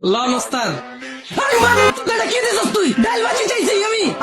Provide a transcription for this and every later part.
Loan ওস্তাদ। তুই ডাল বাজি চাইছি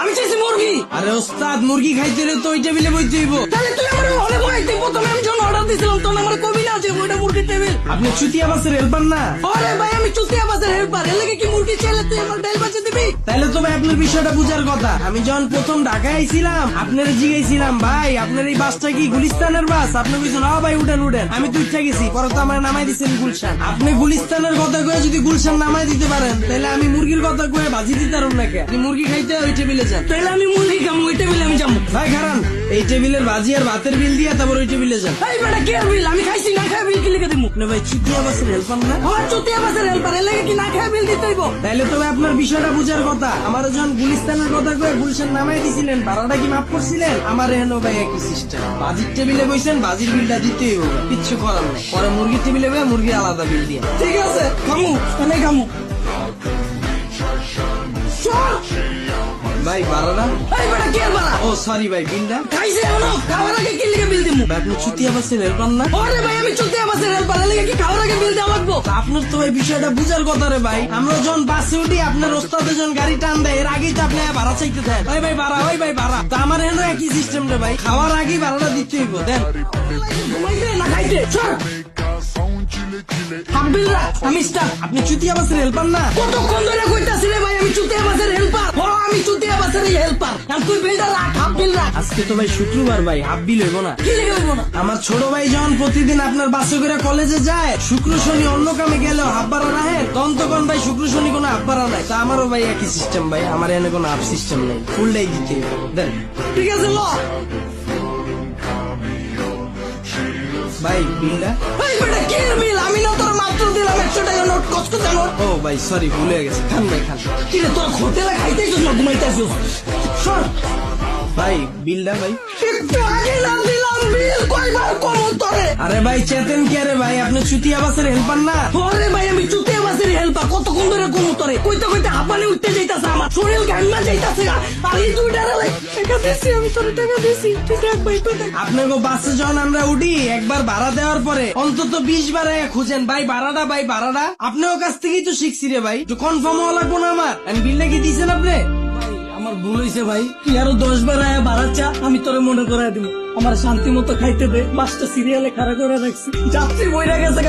আমি চাইছি মুরগি। আরে ওস্তাদ, মুরগি খাইতে হলে তো ওই টেবিলে বইতে হইব। তাহলে তুই আমার অনেক বড় প্রথমে আমি যখন অর্ডার দিছিলাম তখন আমার কবি না আছে ওইটা মুরগির টেবিল। আপনি চুতিয়া বাসের হেল্পার না? আরে ভাই আমি চুতিয়া বাজার হেল্পার, এর লাগে কি মুরগি চাইলে তুই আমার ডাল বাজি দিবি? তাইলে তো ভাই আপনার বিষয়টা বুঝার কথা। আমি যখন প্রথম ঢাকায় আইছিলাম আপনারা জিগাইছিলাম, ভাই আপনার এই বাসটা কি গুলিস্তানের বাস? আপনি বলছেন হ্যাঁ ভাই উঠেন উঠেন। আমি তো উঠে গেছি, পরে তো আমার নামাই দিচ্ছেন গুলশান। আপনি গুলিস্তানের কথা কয়ে যদি গুলশান নামাই দিতে পারেন তাহলে আমি মুরগির কথা কয়ে বাজি দিতে পারুন না কে? আপনি মুরগি খাইতে ওই টেবিলে যান। তাহলে আমি মুরগি খাবো ওই টেবিলে আমি যাবো। ভাই খারান, এই টেবিলের বাজি আর ভাতের বিল দিয়ে তারপর ওই টেবিলে যান। এই বেটা কে বিল? আমি খাইছি না খাই বিল কি লিখে দিমু? না ভাই, চুতিয়া বাসের হেল্পার না? আমার চুতিয়া বাজার হেল্পার, এর লাগে কি না খাই বিল দিতে হইব? তাইলে তবে আপনার বিষয়টা বুঝার কথা। আমার যখন গুলিস্তানের কথা কয়ে গুলশান নামাই দিছিলেন, ভাড়াটা কি মাফ করছিলেন? আমার এহেন ভাই একই সিস্টেম। বাজির টেবিলে বইছেন, বাজির বিলটা দিতেই হবে, কিচ্ছু করার নেই। পরে মুরগির টেবিলে বয়ে মুরগি আলাদা বিল দিয়ে। ঠিক আছে খামু, আমি খামু। চল। ভাই ভাড়াটা? এই বেটা কে বাড়া? ও সরি ভাই, বিলটা? খাইছে এখনো, খাওয়ার আগে কি লিখে বিল দিমু? ভাই আপনি চুতিয়া বাসের হেল্পার না? আরে ভাই আমি চুতিয়া বাজার হেল্পার, এর লাগে কি খাওয়ার আগে বিল দেওয়া লাগবো? তা আপনার তো ভাই বিষয়টা বুঝার কথা রে ভাই। আমরা যখন বাসে উঠি আপনার ওস্তাদে যখন গাড়ি টান দেয় এর আগেই তো আপনি ভাড়া চাইতে দেন। ওই ভাই ভাড়া, ওই ভাই ভাড়া। তা আমার হেন একই সিস্টেম রে ভাই, খাওয়ার আগেই ভাড়াটা দিতে হইব। দেন। ঘুমাইতে না খাইতে? চল। হাফ বিল রাখ, আমি স্টার। আপনি চুতিয়া বাসের হেল্পার না? কতক্ষণ ধরে কইতাছি রে ভাই আমি চুতিয়া বাজার হেল্পার। ও আমি চুতিয়া বাজার হেল্পার। আর তুই বিলটা রাখ, হাফ বিল রাখ। আজকে তো ভাই শুক্রবার ভাই, হাফ বিল হইব না? কি লিখে হইব না? আমার ছোট ভাই যখন প্রতিদিন আপনার বাসে করে কলেজে যায়, শুক্র শনি অন্য কামে গেলেও হাফ ভাড়া রাখেন, তখন তখন ভাই শুক্র শনি কোনো হাফ ভাড়া নাই। তা আমারও ভাই একই সিস্টেম ভাই, আমার এনে কোনো হাফ সিস্টেম নেই, ফুলটাই দিতে হবে। দেন ঠিক আছে ল। ভাই বিলটা? এই বেটা কি বিল? আমি না তোর মাত্র দিলাম 100 টাকা নোট, কসকো নোট। ও ভাই সরি, ভুলে গেছে। খান ভাই খান। কি রে তোর হোটেলে খাইতেছিস না ঘুমাইতেছিস? সর। ভাই বিলটা ভাই? একটু আগে না দিলাম বিল, কয়বার কম তোরে? আরে ভাই চেতেন কে রে ভাই? আপনি চুতিয়া বাসের হেল্পার না? ওরে ভাই আমি চুতিয়া বাজার হেল্পার, কতক্ষণ ধরে কম তোরে? কইতে কইতে হাঁপানি উঠতে যাইতাছে, আমার শরীর ঘামনা যাইতাছে। আর এই দুই টাকা টাকা দিছি, আমি তোরে টাকা দিছি, তুই দেখ ভাই তুই দেখ। আপনাকে বাসে যখন আমরা উঠি একবার ভাড়া দেওয়ার পরে অন্তত 20 বার খুঁজেন ভাই ভাড়াটা, ভাই ভাড়াটা। আপনার কাছ থেকেই তো শিখছি রে ভাই, একটু কনফার্ম হওয়া লাগবো না আমার? বিলটা কি দিয়েছেন আপনি? আমার ভুল হয়েছে ভাই, তুই আরো 10 বার আয়া বাড়াচ্ছা, আমি তোরে মনে করাই দিব। আমার শান্তি মতো খাইতে দে, 5টা সিরিয়ালে খাড়া করে রাখছি, যাত্রী বইরা গেছে।